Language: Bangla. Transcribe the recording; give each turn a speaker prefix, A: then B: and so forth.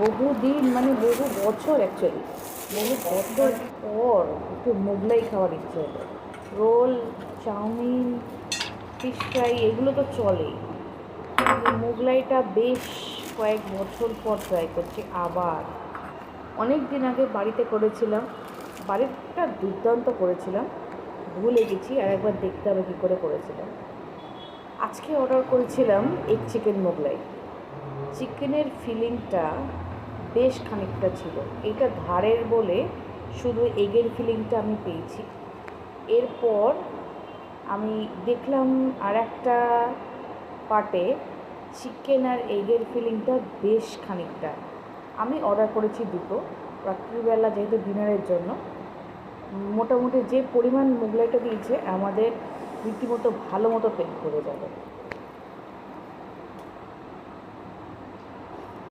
A: বহুদিন মানে বহু বছর অ্যাকচুয়ালি, বহু বছর পর একটু মোগলাই খাওয়ার ইচ্ছে হলো। রোল, চাউমিন, ফিশ ফ্রাই এগুলো তো চলেই, কিন্তু মোগলাইটা বেশ কয়েক বছর পর ট্রাই করছি আবার। অনেক দিন আগে বাড়িতে করেছিলাম, বাড়িটা দুর্দান্ত করেছিলাম, ভুলে গেছি, আর একবার দেখতে হবে কী করে করেছিলাম। আজকে অর্ডার করেছিলাম এগ চিকেন মোগলাই। চিকেনের ফিলিংটা বেশ খানিকটা ছিল, এটা ধারের বলে শুধু এগের ফিলিংটা আমি পেয়েছি। এরপর আমি দেখলাম আর একটা পার্টে চিকেন আর এগের ফিলিংটা বেশ খানিকটা। আমি অর্ডার করেছি দুটো, রাত্রিবেলা যেহেতু ডিনারের জন্য। মোটামুটি যে পরিমাণ মোগলাইটা দিয়েছে আমাদের রীতিমতো ভালো মতো পেট ভরে যাবে।